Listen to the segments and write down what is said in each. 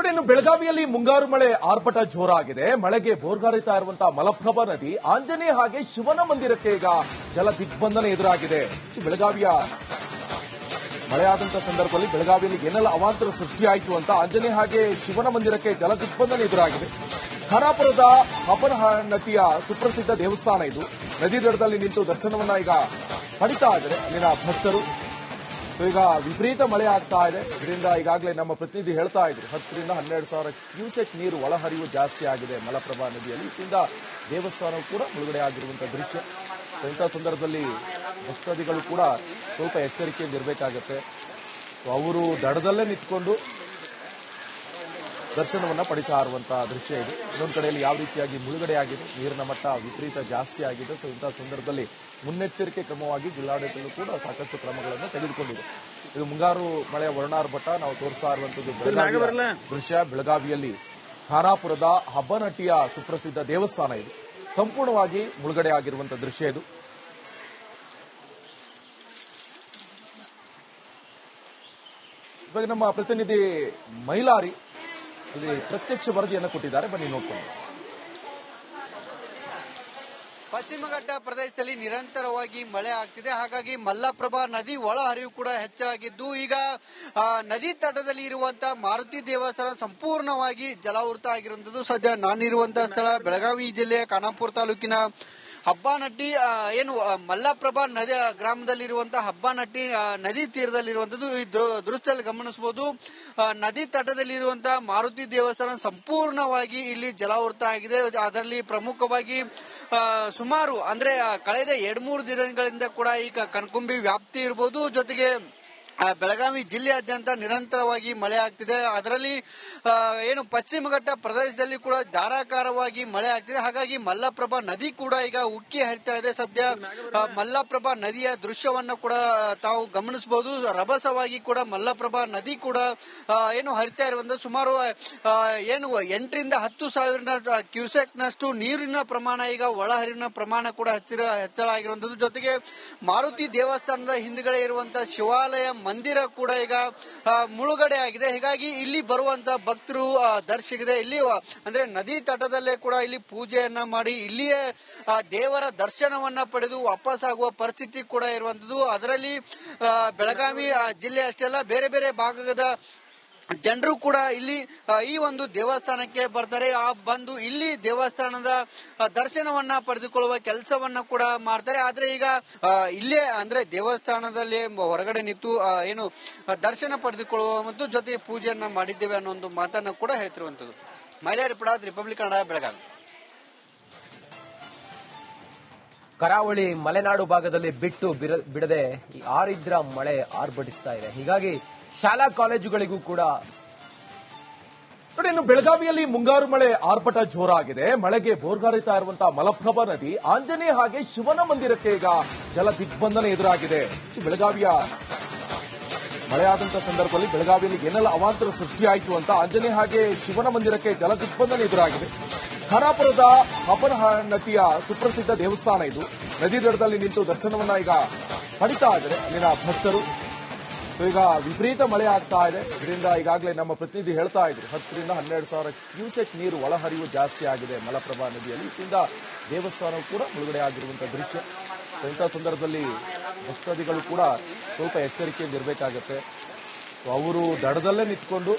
ನೋಡಿ, ಇನ್ನು ಬೆಳಗಾವಿಯಲ್ಲಿ ಮುಂಗಾರು ಮಳೆ ಆರ್ಭಟ ಜೋರಾಗಿದೆ. ಮಳೆಗೆ ಬೋರ್ಗಾರಿತಾ ಇರುವಂತಹ ಮಲಪ್ರಭಾ ನದಿ ಆಂಜನೇಯ ಹಾಗೆ ಶಿವನ ಮಂದಿರಕ್ಕೆ ಈಗ ಜಲ ದಿಗ್ಬಂಧನ ಎದುರಾಗಿದೆ. ಬೆಳಗಾವಿಯ ಮಳೆಯಾದಂತಹ ಸಂದರ್ಭದಲ್ಲಿ ಬೆಳಗಾವಿಯಲ್ಲಿ ಏನೆಲ್ಲ ಅವಾಂತರ ಸೃಷ್ಟಿಯಾಯಿತು ಅಂತ ಆಂಜನೇಯ ಹಾಗೆ ಶಿವನ ಮಂದಿರಕ್ಕೆ ಜಲ ದಿಗ್ಬಂಧನ ಎದುರಾಗಿದೆ. ಖಾನಾಪುರದ ಹಬ್ಬನಹಟ್ಟಿಯ ಸುಪ್ರಸಿದ್ಧ ದೇವಸ್ಥಾನ ಇದು. ನದಿ ದಡದಲ್ಲಿ ನಿಂತು ದರ್ಶನವನ್ನ ಈಗ ಪಡಿತಾ ಇದ್ದಾರೆ ಅಲ್ಲಿನ ಭಕ್ತರು. ಈಗ ವಿಪರೀತ ಮಳೆ ಆಗ್ತಾ ಇದೆ. ಇದರಿಂದ ಈಗಾಗಲೇ ನಮ್ಮ ಪ್ರತಿನಿಧಿ ಹೇಳ್ತಾ ಇದ್ರು 10 ರಿಂದ 12,000 ಕ್ಯೂಸೆಕ್ ನೀರು ಒಳಹರಿವು ಜಾಸ್ತಿ ಆಗಿದೆ ಮಲಪ್ರಭಾ ನದಿಯಲ್ಲಿ. ಇದರಿಂದ ದೇವಸ್ಥಾನವು ಕೂಡ ಮುಳುಗಡೆ ಆಗಿರುವಂತಹ ದೃಶ್ಯ. ಇಂತಹ ಸಂದರ್ಭದಲ್ಲಿ ಭಕ್ತಾದಿಗಳು ಕೂಡ ಸ್ವಲ್ಪ ಎಚ್ಚರಿಕೆಯಿಂದ ಇರಬೇಕಾಗತ್ತೆ. ಅವರು ದಡದಲ್ಲೇ ನಿಂತ್ಕೊಂಡು ದರ್ಶನವನ್ನ ಪಡಿತಾ ಇರುವಂತಹ ದೃಶ್ಯ ಇದು. ಇನ್ನೊಂದು ಕಡೆಯಲ್ಲಿ ಯಾವ ರೀತಿಯಾಗಿ ಮುಳುಗಡೆ ಆಗಿದೆ, ನೀರಿನ ಮಟ್ಟ ವಿಪರೀತ ಜಾಸ್ತಿ ಆಗಿದೆ. ಸೊ ಇಂತಹ ಸಂದರ್ಭದಲ್ಲಿ ಮುನ್ನೆಚ್ಚರಿಕೆ ಕ್ರಮವಾಗಿ ಜಿಲ್ಲಾಡಳಿತಗಳು ಕೂಡ ಸಾಕಷ್ಟು ಕ್ರಮಗಳನ್ನು ತೆಗೆದುಕೊಂಡಿದೆ. ಇದು ಮುಂಗಾರು ಮಳೆಯ ವರ್ಣಾರ್ಭಟ ನಾವು ತೋರಿಸ್ತಾ ಇರುವಂತದ್ದು ದೃಶ್ಯ. ಬೆಳಗಾವಿಯಲ್ಲಿ ಖಾನಾಪುರದ ಹಬ್ಬನಹಟ್ಟಿಯ ಸುಪ್ರಸಿದ್ಧ ದೇವಸ್ಥಾನ ಇದು ಸಂಪೂರ್ಣವಾಗಿ ಮುಳುಗಡೆ ಆಗಿರುವಂತಹ ದೃಶ್ಯ ಇದು. ಇವಾಗ ನಮ್ಮ ಪ್ರತಿನಿಧಿ ಮೈಲಾರಿ ಇಲ್ಲಿ ಪ್ರತ್ಯಕ್ಷ ವರದಿಯನ್ನು ಕೊಟ್ಟಿದ್ದಾರೆ, ಬನ್ನಿ ನೋಡ್ಕೊಂಡು. ಪಶ್ಚಿಮ ಘಟ್ಟ ಪ್ರದೇಶದಲ್ಲಿ ನಿರಂತರವಾಗಿ ಮಳೆ ಆಗ್ತಿದೆ. ಹಾಗಾಗಿ ಮಲ್ಲಪ್ರಭಾ ನದಿ ಒಳಹರಿವು ಕೂಡ ಹೆಚ್ಚಾಗಿದ್ದು ಈಗ ನದಿ ತಟದಲ್ಲಿ ಇರುವಂತಹ ಮಾರುತಿ ದೇವಸ್ಥಾನ ಸಂಪೂರ್ಣವಾಗಿ ಜಲಾವೃತ ಆಗಿರುವಂತದ್ದು. ಸದ್ಯ ನಾನಿರುವಂತಹ ಸ್ಥಳ ಬೆಳಗಾವಿ ಜಿಲ್ಲೆಯ ಖಾನಾಪುರ ತಾಲೂಕಿನ ಹಬ್ಬನಹಟ್ಟಿ ಏನು ಮಲ್ಲಪ್ರಭಾ ನದಿ ಗ್ರಾಮದಲ್ಲಿರುವಂತಹ ಹಬ್ಬನಹಟ್ಟಿ ನದಿ ತೀರದಲ್ಲಿರುವಂತದ್ದು. ಈ ದೃಶ್ಯದಲ್ಲಿ ಗಮನಿಸಬಹುದು, ನದಿ ತಟದಲ್ಲಿರುವಂತಹ ಮಾರುತಿ ದೇವಸ್ಥಾನ ಸಂಪೂರ್ಣವಾಗಿ ಇಲ್ಲಿ ಜಲಾವೃತ ಆಗಿದೆ. ಅದರಲ್ಲಿ ಪ್ರಮುಖವಾಗಿ ಸುಮಾರು ಅಂದ್ರೆ ಕಳೆದ 2-3 ದಿನಗಳಿಂದ ಕೂಡ ಈಗ ಕಣ್ಕುಂಬಿ ವ್ಯಾಪ್ತಿ ಇರಬಹುದು. ಜೊತೆಗೆ ಬೆಳಗಾವಿ ಜಿಲ್ಲೆಯಾದ್ಯಂತ ನಿರಂತರವಾಗಿ ಮಳೆ ಆಗ್ತಿದೆ. ಅದರಲ್ಲಿ ಏನು ಪಶ್ಚಿಮ ಘಟ್ಟ ಪ್ರದೇಶದಲ್ಲಿ ಕೂಡ ಧಾರಾಕಾರವಾಗಿ ಮಳೆ ಆಗ್ತಿದೆ. ಹಾಗಾಗಿ ಮಲ್ಲಪ್ರಭಾ ನದಿ ಕೂಡ ಈಗ ಉಕ್ಕಿ ಹರಿತಾ ಇದೆ. ಸದ್ಯ ಮಲ್ಲಪ್ರಭಾ ನದಿಯ ದೃಶ್ಯವನ್ನ ಕೂಡ ತಾವು ಗಮನಿಸಬಹುದು. ರಭಸವಾಗಿ ಕೂಡ ಮಲ್ಲಪ್ರಭಾ ನದಿ ಕೂಡ ಏನು ಹರಿತಾ ಇರುವಂತ ಸುಮಾರು ಏನು 8 ರಿಂದ 10 ಸಾವಿರ ಕ್ಯೂಸೆಕ್ ನಷ್ಟು ನೀರಿನ ಪ್ರಮಾಣ ಈಗ ಒಳಹರಿವಿನ ಪ್ರಮಾಣ ಕೂಡ ಹೆಚ್ಚಳ ಆಗಿರುವಂತದ್ದು. ಜೊತೆಗೆ ಮಾರುತಿ ದೇವಸ್ಥಾನದ ಹಿಂದ್ಗಡೆ ಇರುವಂತಹ ಶಿವಾಲಯ ಮಂದಿರ ಕೂಡ ಈಗ ಮುಳುಗಡೆ ಆಗಿದೆ. ಹೀಗಾಗಿ ಇಲ್ಲಿ ಬರುವಂತಹ ಭಕ್ತರು ದರ್ಶಿಸಿದೆ ಇಲ್ಲಿ ಅಂದ್ರೆ ನದಿ ತಟದಲ್ಲೇ ಕೂಡ ಇಲ್ಲಿ ಪೂಜೆಯನ್ನ ಮಾಡಿ ಇಲ್ಲಿಯೇ ದೇವರ ದರ್ಶನವನ್ನ ಪಡೆದು ವಾಪಸ್ ಆಗುವ ಪರಿಸ್ಥಿತಿ ಕೂಡ ಇರುವಂತದ್ದು. ಅದರಲ್ಲಿ ಬೆಳಗಾವಿ ಜಿಲ್ಲೆ ಅಷ್ಟೇ ಅಲ್ಲ, ಬೇರೆ ಬೇರೆ ಭಾಗದ ಜನರು ಕೂಡ ಇಲ್ಲಿ ಈ ಒಂದು ದೇವಸ್ಥಾನಕ್ಕೆ ಬರ್ತಾರೆ. ಬಂದು ಇಲ್ಲಿ ದೇವಸ್ಥಾನದ ದರ್ಶನವನ್ನ ಪಡೆದುಕೊಳ್ಳುವ ಕೆಲಸವನ್ನ ಕೂಡ ಮಾಡ್ತಾರೆ. ಆದ್ರೆ ಈಗ ಇಲ್ಲೇ ಅಂದ್ರೆ ದೇವಸ್ಥಾನದಲ್ಲಿ ಹೊರಗಡೆ ನಿಂತು ಏನು ದರ್ಶನ ಪಡೆದುಕೊಳ್ಳುವ ಮತ್ತು ಜೊತೆಗೆ ಪೂಜೆಯನ್ನ ಮಾಡಿದ್ದೇವೆ ಅನ್ನೋ ಒಂದು ಮಾತನ್ನ ಕೂಡ ಹೇಳ್ತಿರುವಂತದ್ದು. ಮೈಲಾರಿ ಪುಡಾದ್, ರಿಪಬ್ಲಿಕ್ ಕನ್ನಡ, ಬೆಳಗಾವಿ. ಕರಾವಳಿ ಮಲೆನಾಡು ಭಾಗದಲ್ಲಿ ಬಿಟ್ಟು ಬಿಡದೆ ಈ ಆರಿದ್ರ ಮಳೆ ಆರ್ಭಟಿಸ್ತಾ ಇದೆ. ಹೀಗಾಗಿ ಶಾಲಾ ಕಾಲೇಜುಗಳಿಗೂ ಕೂಡ ನೋಡಿ, ಇನ್ನು ಬೆಳಗಾವಿಯಲ್ಲಿ ಮುಂಗಾರು ಮಳೆ ಆರ್ಭಟ ಜೋರಾಗಿದೆ. ಮಳೆಗೆ ಬೋರ್ಗಾರಿತಾ ಇರುವಂತಹ ಮಲಪ್ರಭಾ ನದಿ ಆಂಜನೇಯ ಹಾಗೆ ಶಿವನ ಮಂದಿರಕ್ಕೆ ಈಗ ಜಲ ದಿಗ್ಬಂಧನ ಎದುರಾಗಿದೆ. ಬೆಳಗಾವಿಯ ಮಳೆಯಾದಂತಹ ಸಂದರ್ಭದಲ್ಲಿ ಬೆಳಗಾವಿಯಲ್ಲಿ ಏನೆಲ್ಲ ಅವಾಂತರ ಸೃಷ್ಟಿಯಾಯಿತು ಅಂತ ಆಂಜನೇಯ ಹಾಗೆ ಶಿವನ ಮಂದಿರಕ್ಕೆ ಜಲ ದಿಗ್ಬಂಧನ ಎದುರಾಗಿದೆ. ಖಾನಾಪುರದ ಹಬ್ಬನಹಟ್ಟಿಯ ಸುಪ್ರಸಿದ್ಧ ದೇವಸ್ಥಾನ ಇದು. ನದಿ ದಡದಲ್ಲಿ ನಿಂತು ದರ್ಶನವನ್ನ ಈಗ ಪಡಿತಾ ಇದ್ದಾರೆ ಅಲ್ಲಿನ ಭಕ್ತರು. ಈಗ ವಿಪರೀತ ಮಳೆ ಆಗ್ತಾ ಇದೆ. ಇದರಿಂದ ಈಗಾಗಲೇ ನಮ್ಮ ಪ್ರತಿನಿಧಿ ಹೇಳ್ತಾ ಇದ್ರು 10 ರಿಂದ 12,000 ಕ್ಯೂಸೆಕ್ ನೀರು ಒಳಹರಿವು ಜಾಸ್ತಿ ಆಗಿದೆ ಮಲಪ್ರಭಾ ನದಿಯಲ್ಲಿ. ಇದರಿಂದ ದೇವಸ್ಥಾನವು ಕೂಡ ಮುಳುಗಡೆ ಆಗಿರುವಂತಹ ದೃಶ್ಯ. ಇಂತಹ ಸಂದರ್ಭದಲ್ಲಿ ಭಕ್ತಾದಿಗಳು ಕೂಡ ಸ್ವಲ್ಪ ಎಚ್ಚರಿಕೆಯಿಂದ ಇರಬೇಕಾಗತ್ತೆ. ಅವರು ದಡದಲ್ಲೇ ನಿಂತ್ಕೊಂಡು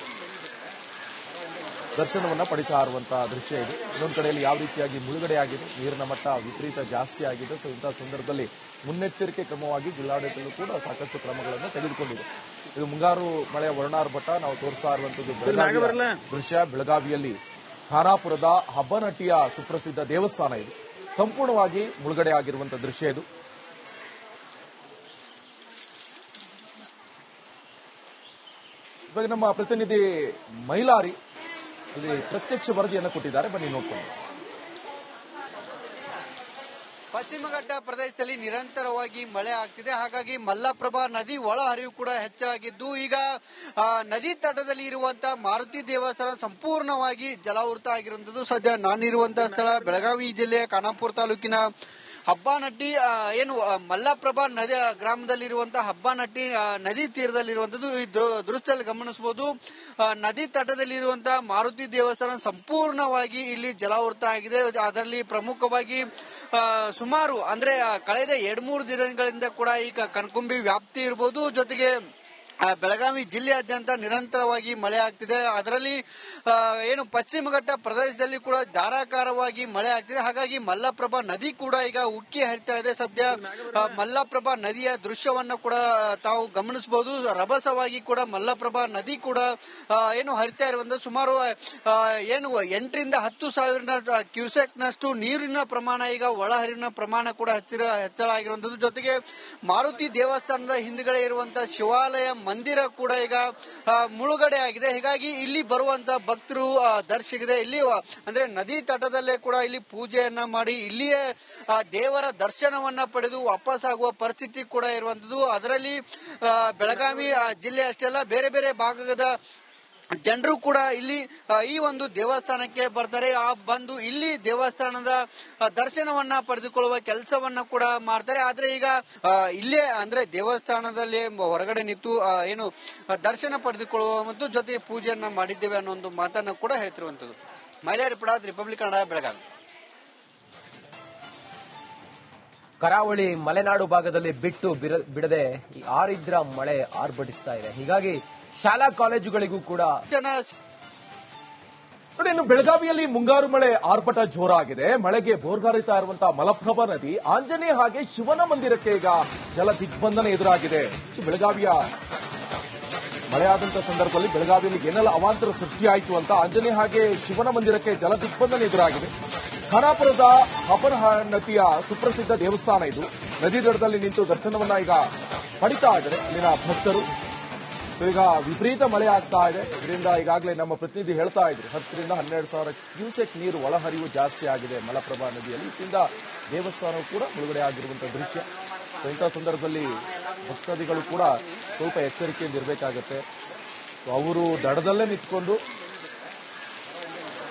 ದರ್ಶನವನ್ನ ಪಡಿತಾ ಇರುವಂತಹ ದೃಶ್ಯ ಇದು. ಇನ್ನೊಂದು ಕಡೆಯಲ್ಲಿ ಯಾವ ರೀತಿಯಾಗಿ ಮುಳುಗಡೆ ಆಗಿದೆ, ನೀರಿನ ಮಟ್ಟ ವಿಪರೀತ ಜಾಸ್ತಿ ಆಗಿದೆ. ಸೊ ಇಂತಹ ಸಂದರ್ಭದಲ್ಲಿ ಮುನ್ನೆಚ್ಚರಿಕೆ ಕ್ರಮವಾಗಿ ಜಿಲ್ಲಾಡಳಿತಗಳು ಕೂಡ ಸಾಕಷ್ಟು ಕ್ರಮಗಳನ್ನು ತೆಗೆದುಕೊಂಡಿದೆ. ಇದು ಮುಂಗಾರು ಮಳೆಯ ವರ್ಣಾರ್ಭಟ ನಾವು ತೋರಿಸ್ತಾ ಇರುವಂತದ್ದು ದೃಶ್ಯ. ಬೆಳಗಾವಿಯಲ್ಲಿ ಖಾನಾಪುರದ ಹಬ್ಬನಹಟ್ಟಿಯ ಸುಪ್ರಸಿದ್ಧ ದೇವಸ್ಥಾನ ಇದು ಸಂಪೂರ್ಣವಾಗಿ ಮುಳುಗಡೆ ಆಗಿರುವಂತಹ ದೃಶ್ಯ ಇದು. ಇವಾಗ ನಮ್ಮ ಪ್ರತಿನಿಧಿ ಮೈಲಾರಿ ಇಲ್ಲಿ ಪ್ರತ್ಯಕ್ಷ ವರದಿಯನ್ನು ಕೊಟ್ಟಿದ್ದಾರೆ, ಬನ್ನಿ ನೋಡ್ಕೊಂಡು. ಪಶ್ಚಿಮ ಘಟ್ಟ ಪ್ರದೇಶದಲ್ಲಿ ನಿರಂತರವಾಗಿ ಮಳೆ ಆಗ್ತಿದೆ. ಹಾಗಾಗಿ ಮಲ್ಲಪ್ರಭಾ ನದಿ ಒಳ ಹರಿವು ಕೂಡ ಹೆಚ್ಚಾಗಿದ್ದು ಈಗ ನದಿ ತಟದಲ್ಲಿ ಇರುವಂತಹ ಮಾರುತಿ ದೇವಸ್ಥಾನ ಸಂಪೂರ್ಣವಾಗಿ ಜಲಾವೃತ ಆಗಿರುವಂತದ್ದು. ಸದ್ಯ ನಾನಿರುವಂತಹ ಸ್ಥಳ ಬೆಳಗಾವಿ ಜಿಲ್ಲೆಯ ಖಾನಾಪುರ ತಾಲೂಕಿನ ಹಬ್ಬನಟ್ಟಿ ಏನು ಮಲ್ಲಪ್ರಭಾ ನದಿ ಗ್ರಾಮದಲ್ಲಿರುವಂತಹ ಹಬ್ಬನಟ್ಟಿ ನದಿ ತೀರದಲ್ಲಿರುವಂತದ್ದು. ಈ ದೃಶ್ಯದಲ್ಲಿ ಗಮನಿಸಬಹುದು, ನದಿ ತಟದಲ್ಲಿರುವಂತಹ ಮಾರುತಿ ದೇವಸ್ಥಾನ ಸಂಪೂರ್ಣವಾಗಿ ಇಲ್ಲಿ ಜಲಾವೃತ ಆಗಿದೆ. ಅದರಲ್ಲಿ ಪ್ರಮುಖವಾಗಿ ಸುಮಾರು ಅಂದ್ರೆ ಕಳೆದ 2-3 ದಿನಗಳಿಂದ ಕೂಡ ಈಗ ಕಣ್ಕುಂಬಿ ವ್ಯಾಪ್ತಿ ಇರಬಹುದು. ಜೊತೆಗೆ ಬೆಳಗಾವಿ ಜಿಲ್ಲೆಯಾದ್ಯಂತ ನಿರಂತರವಾಗಿ ಮಳೆ ಆಗ್ತಿದೆ. ಅದರಲ್ಲಿ ಏನು ಪಶ್ಚಿಮ ಘಟ್ಟ ಪ್ರದೇಶದಲ್ಲಿ ಕೂಡ ಧಾರಾಕಾರವಾಗಿ ಮಳೆ ಆಗ್ತಿದೆ. ಹಾಗಾಗಿ ಮಲ್ಲಪ್ರಭಾ ನದಿ ಕೂಡ ಈಗ ಉಕ್ಕಿ ಹರಿತಾ ಇದೆ. ಸದ್ಯ ಮಲ್ಲಪ್ರಭಾ ನದಿಯ ದೃಶ್ಯವನ್ನ ಕೂಡ ತಾವು ಗಮನಿಸಬಹುದು. ರಭಸವಾಗಿ ಕೂಡ ಮಲ್ಲಪ್ರಭಾ ನದಿ ಕೂಡ ಏನು ಹರಿತಾ ಇರುವಂತ ಸುಮಾರು ಏನು 8ರಿಂದ 10 ಸಾವಿರ ಕ್ಯೂಸೆಕ್ ನಷ್ಟು ನೀರಿನ ಪ್ರಮಾಣ ಈಗ ಒಳಹರಿವಿನ ಪ್ರಮಾಣ ಕೂಡ ಹೆಚ್ಚಳ ಆಗಿರುವಂತದ್ದು. ಜೊತೆಗೆ ಮಾರುತಿ ದೇವಸ್ಥಾನದ ಹಿಂದ್ಗಡೆ ಇರುವಂತಹ ಶಿವಾಲಯ ಮಂದಿರ ಕೂಡ ಈಗ ಮುಳುಗಡೆ ಆಗಿದೆ. ಹೀಗಾಗಿ ಇಲ್ಲಿ ಬರುವಂತ ಭಕ್ತರು ದರ್ಶಿಸಿದೆ ಇಲ್ಲಿ ಅಂದ್ರೆ ನದಿ ತಟದಲ್ಲೇ ಕೂಡ ಇಲ್ಲಿ ಪೂಜೆಯನ್ನ ಮಾಡಿ ಇಲ್ಲಿಯೇ ದೇವರ ದರ್ಶನವನ್ನ ಪಡೆದು ವಾಪಸ್ ಆಗುವ ಪರಿಸ್ಥಿತಿ ಕೂಡ ಇರುವಂತದ್ದು. ಅದರಲ್ಲಿ ಬೆಳಗಾವಿ ಜಿಲ್ಲೆ ಅಷ್ಟೇ ಅಲ್ಲ, ಬೇರೆ ಬೇರೆ ಭಾಗದ ಜನರು ಕೂಡ ಇಲ್ಲಿ ಈ ಒಂದು ದೇವಸ್ಥಾನಕ್ಕೆ ಬರ್ತಾರೆ. ಬಂದು ಇಲ್ಲಿ ದೇವಸ್ಥಾನದ ದರ್ಶನವನ್ನ ಪಡೆದುಕೊಳ್ಳುವ ಕೆಲಸವನ್ನ ಕೂಡ ಮಾಡ್ತಾರೆ. ಆದ್ರೆ ಈಗ ಇಲ್ಲೇ ಅಂದ್ರೆ ದೇವಸ್ಥಾನದಲ್ಲಿ ಹೊರಗಡೆ ನಿಂತು ಏನು ದರ್ಶನ ಪಡೆದುಕೊಳ್ಳುವ ಮತ್ತು ಜೊತೆಗೆ ಪೂಜೆಯನ್ನ ಮಾಡಿದ್ದೇವೆ ಅನ್ನೋ ಒಂದು ಮಾತನ್ನ ಕೂಡ ಹೇಳ್ತಿರುವಂತದ್ದು. ಮಹಿಳಾ ರಿಪೋರ್ಟ್, ರಿಪಬ್ಲಿಕ್ ಕನ್ನಡ, ಬೆಳಗಾವಿ. ಕರಾವಳಿ ಮಲೆನಾಡು ಭಾಗದಲ್ಲಿ ಬಿಟ್ಟು ಬಿಡದೆ ಈ ಆರಿದ್ರ ಮಳೆ ಆರ್ಭಟಿಸ್ತಾ ಇದೆ. ಹೀಗಾಗಿ ಶಾಲಾ ಕಾಲೇಜುಗಳಿಗೂ ಕೂಡ ನೋಡಿ, ಇನ್ನು ಬೆಳಗಾವಿಯಲ್ಲಿ ಮುಂಗಾರು ಮಳೆ ಆರ್ಭಟ ಜೋರಾಗಿದೆ. ಮಳೆಗೆ ಬೋರ್ಗಾರಿತಾ ಇರುವಂತಹ ಮಲಪ್ರಭಾ ನದಿ ಆಂಜನೇಯ ಹಾಗೆ ಶಿವನ ಮಂದಿರಕ್ಕೆ ಈಗ ಜಲ ದಿಗ್ಬಂಧನ ಎದುರಾಗಿದೆ. ಬೆಳಗಾವಿಯ ಮಳೆಯಾದಂತಹ ಸಂದರ್ಭದಲ್ಲಿ ಬೆಳಗಾವಿಯಲ್ಲಿ ಏನೆಲ್ಲ ಅವಾಂತರ ಸೃಷ್ಟಿಯಾಯಿತು ಅಂತ ಆಂಜನೇಯ ಹಾಗೆ ಶಿವನ ಮಂದಿರಕ್ಕೆ ಜಲ ದಿಗ್ಬಂಧನ ಎದುರಾಗಿದೆ. ಖಾನಾಪುರದ ಹಬ್ಬನಟ್ಟಿಯ ಸುಪ್ರಸಿದ್ಧ ದೇವಸ್ಥಾನ ಇದು. ನದಿ ದಡದಲ್ಲಿ ನಿಂತು ದರ್ಶನವನ್ನ ಈಗ ಪಡಿತಾ ಇದ್ದಾರೆ ಅಲ್ಲಿನ ಭಕ್ತರು. ಈಗ ವಿಪರೀತ ಮಳೆ ಆಗ್ತಾ ಇದೆ. ಇದರಿಂದ ಈಗಾಗಲೇ ನಮ್ಮ ಪ್ರತಿನಿಧಿ ಹೇಳ್ತಾ ಇದ್ರು 10ರಿಂದ 12 ಸಾವಿರ ಕ್ಯೂಸೆಕ್ ನೀರು ಒಳಹರಿವು ಜಾಸ್ತಿ ಆಗಿದೆ ಮಲಪ್ರಭಾ ನದಿಯಲ್ಲಿ. ಇದರಿಂದ ದೇವಸ್ಥಾನವು ಕೂಡ ಮುಳುಗಡೆ ಆಗಿರುವಂತಹ ದೃಶ್ಯ. ಇಂತಹ ಸಂದರ್ಭದಲ್ಲಿ ಭಕ್ತಾದಿಗಳು ಕೂಡ ಸ್ವಲ್ಪ ಎಚ್ಚರಿಕೆಯಿಂದ ಇರಬೇಕಾಗತ್ತೆ. ಅವರು ದಡದಲ್ಲೇ ನಿಂತ್ಕೊಂಡು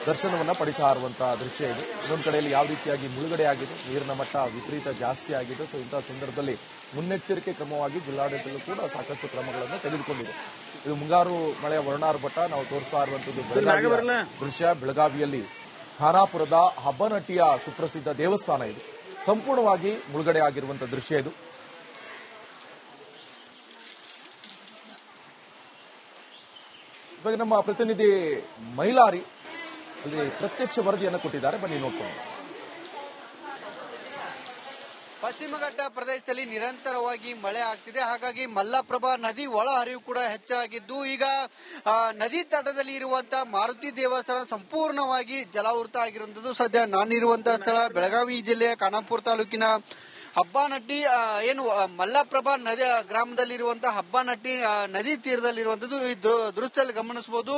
ದರ್ಶನವನ್ನ ಪಡಿತಾ ಇರುವಂತಹ ದೃಶ್ಯ ಇದು. ಇನ್ನೊಂದು ಕಡೆಯಲ್ಲಿ ಯಾವ ರೀತಿಯಾಗಿ ಮುಳುಗಡೆ ಆಗಿದೆ, ನೀರಿನ ಮಟ್ಟ ವಿಪರೀತ ಜಾಸ್ತಿ ಆಗಿದೆ. ಸೊ ಇಂತಹ ಸಂದರ್ಭದಲ್ಲಿ ಮುನ್ನೆಚ್ಚರಿಕೆ ಕ್ರಮವಾಗಿ ಜಿಲ್ಲಾಡಳಿತ ಕೂಡ ಸಾಕಷ್ಟು ಕ್ರಮಗಳನ್ನು ತೆಗೆದುಕೊಂಡಿದೆ. ಇದು ಮುಂಗಾರು ಮಳೆಯ ವರ್ಣಾರ್ಭಟ ನಾವು ತೋರಿಸ್ತಾ ಇರುವಂತದ್ದು ಬೆಳಗಾವಿಯ ದೃಶ್ಯ. ಬೆಳಗಾವಿಯಲ್ಲಿ ಖಾನಾಪುರದ ಹಬ್ಬನಟ್ಟಿಯ ಸುಪ್ರಸಿದ್ಧ ದೇವಸ್ಥಾನ ಇದು ಸಂಪೂರ್ಣವಾಗಿ ಮುಳುಗಡೆ ಆಗಿರುವಂತಹ ದೃಶ್ಯ ಇದು. ಇವಾಗ ನಮ್ಮ ಪ್ರತಿನಿಧಿ ಮೈಲಾರಿ ಅಲ್ಲಿ ಪ್ರತ್ಯಕ್ಷ ವರದಿಯನ್ನು ಕೊಟ್ಟಿದ್ದಾರೆ, ಬನ್ನಿ ನೋಡ್ಕೊಂಡು. ಪಶ್ಚಿಮ ಘಟ್ಟ ಪ್ರದೇಶದಲ್ಲಿ ನಿರಂತರವಾಗಿ ಮಳೆ ಆಗ್ತಿದೆ. ಹಾಗಾಗಿ ಮಲ್ಲಪ್ರಭಾ ನದಿ ಒಳ ಹರಿವು ಕೂಡ ಹೆಚ್ಚಾಗಿದ್ದು ಈಗ ನದಿ ತಟದಲ್ಲಿ ಇರುವಂತಹ ಮಾರುತಿ ದೇವಸ್ಥಾನ ಸಂಪೂರ್ಣವಾಗಿ ಜಲಾವೃತ ಆಗಿರುವಂತದ್ದು. ಸದ್ಯ ನಾನಿರುವಂತಹ ಸ್ಥಳ ಬೆಳಗಾವಿ ಜಿಲ್ಲೆಯ ಖಾನಾಪುರ ತಾಲೂಕಿನ ಹಬ್ಬನಟ್ಟಿ ಏನು ಮಲ್ಲಪ್ರಭಾ ನದಿ ಗ್ರಾಮದಲ್ಲಿರುವಂತಹ ಹಬ್ಬನಟ್ಟಿ ನದಿ ತೀರದಲ್ಲಿರುವಂತದ್ದು. ಈ ದೃಶ್ಯದಲ್ಲಿ ಗಮನಿಸಬಹುದು,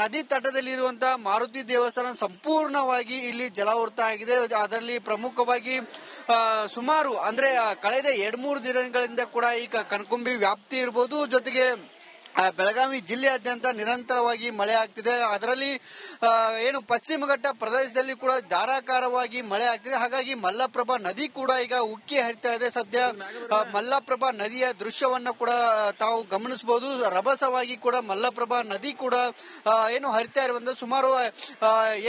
ನದಿ ತಟದಲ್ಲಿರುವಂತಹ ಮಾರುತಿ ದೇವಸ್ಥಾನ ಸಂಪೂರ್ಣವಾಗಿ ಇಲ್ಲಿ ಜಲಾವೃತ ಆಗಿದೆ. ಅದರಲ್ಲಿ ಪ್ರಮುಖವಾಗಿ ಸುಮಾರು ಅಂದ್ರೆ ಕಳೆದ 2-3 ದಿನಗಳಿಂದ ಕೂಡ ಈಗ ಕಣ್ಕುಂಬಿ ವ್ಯಾಪ್ತಿ ಇರಬಹುದು. ಜೊತೆಗೆ ಬೆಳಗಾವಿ ಜಿಲ್ಲೆಯಾದ್ಯಂತ ನಿರಂತರವಾಗಿ ಮಳೆ ಆಗ್ತಿದೆ. ಅದರಲ್ಲಿ ಏನು ಪಶ್ಚಿಮ ಘಟ್ಟ ಪ್ರದೇಶದಲ್ಲಿ ಕೂಡ ಧಾರಾಕಾರವಾಗಿ ಮಳೆ ಆಗ್ತಿದೆ. ಹಾಗಾಗಿ ಮಲ್ಲಪ್ರಭಾ ನದಿ ಕೂಡ ಈಗ ಉಕ್ಕಿ ಹರಿತಾ ಇದೆ. ಸದ್ಯ ಮಲ್ಲಪ್ರಭಾ ನದಿಯ ದೃಶ್ಯವನ್ನ ಕೂಡ ತಾವು ಗಮನಿಸಬಹುದು. ರಭಸವಾಗಿ ಕೂಡ ಮಲ್ಲಪ್ರಭಾ ನದಿ ಕೂಡ ಏನು ಹರಿತಾ ಇರುವಂತ ಸುಮಾರು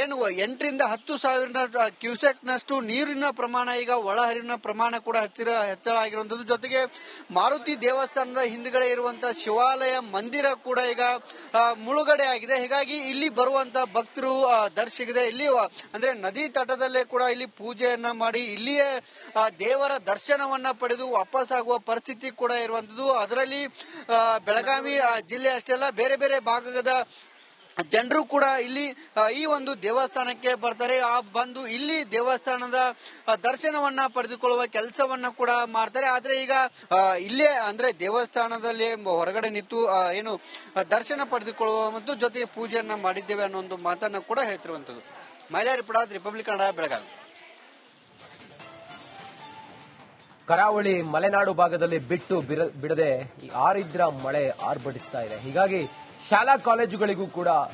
ಏನು 8ರಿಂದ 10 ಸಾವಿರ ಕ್ಯೂಸೆಕ್ ನಷ್ಟು ನೀರಿನ ಪ್ರಮಾಣ ಈಗ ಒಳಹರಿವಿನ ಪ್ರಮಾಣ ಕೂಡ ಹೆಚ್ಚಳ ಆಗಿರುವಂತದ್ದು. ಜೊತೆಗೆ ಮಾರುತಿ ದೇವಸ್ಥಾನದ ಹಿಂದ್ಗಡೆ ಇರುವಂತಹ ಶಿವಾಲಯ ಮಂದಿರ ಕೂಡ ಈಗ ಮುಳುಗಡೆ ಆಗಿದೆ. ಹೀಗಾಗಿ ಇಲ್ಲಿ ಬರುವಂತ ಭಕ್ತರು ದರ್ಶಿಸಿದೆ ಇಲ್ಲಿ ಅಂದ್ರೆ ನದಿ ತಟದಲ್ಲೇ ಕೂಡ ಇಲ್ಲಿ ಪೂಜೆಯನ್ನ ಮಾಡಿ ಇಲ್ಲಿಯೇ ದೇವರ ದರ್ಶನವನ್ನ ಪಡೆದು ವಾಪಸ್ ಆಗುವ ಪರಿಸ್ಥಿತಿ ಕೂಡ ಇರುವಂತದ್ದು. ಅದರಲ್ಲಿ ಬೆಳಗಾವಿ ಜಿಲ್ಲೆ ಅಷ್ಟೇ ಅಲ್ಲ, ಬೇರೆ ಬೇರೆ ಭಾಗದ ಜನರು ಕೂಡ ಇಲ್ಲಿ ಈ ಒಂದು ದೇವಸ್ಥಾನಕ್ಕೆ ಬರ್ತಾರೆ. ಬಂದು ಇಲ್ಲಿ ದೇವಸ್ಥಾನದ ದರ್ಶನವನ್ನ ಪಡೆದುಕೊಳ್ಳುವ ಕೆಲಸವನ್ನ ಕೂಡ ಮಾಡ್ತಾರೆ. ಆದ್ರೆ ಈಗ ಇಲ್ಲೇ ಅಂದ್ರೆ ದೇವಸ್ಥಾನದಲ್ಲಿ ಹೊರಗಡೆ ನಿಂತು ಏನು ದರ್ಶನ ಪಡೆದುಕೊಳ್ಳುವ ಮತ್ತು ಜೊತೆಗೆ ಪೂಜೆಯನ್ನ ಮಾಡಿದ್ದೇವೆ ಅನ್ನೋ ಒಂದು ಮಾತನ್ನ ಕೂಡ ಹೇಳ್ತಿರುವಂತದ್ದು. ಮಹಿಳಾ ರಿಪೋರ್ಟ್, ರಿಪಬ್ಲಿಕ್ ಕನ್ನಡ, ಬೆಳಗಾವಿ. ಕರಾವಳಿ ಮಲೆನಾಡು ಭಾಗದಲ್ಲಿ ಬಿಟ್ಟು ಬಿಡದೆ ಈ ಆರಿದ್ರ ಮಳೆ ಆರ್ಭಟಿಸ್ತಾ ಇದೆ. ಹೀಗಾಗಿ ಶಾಲಾ ಕಾಲೇಜುಗಳಿಗೂ ಕೂಡ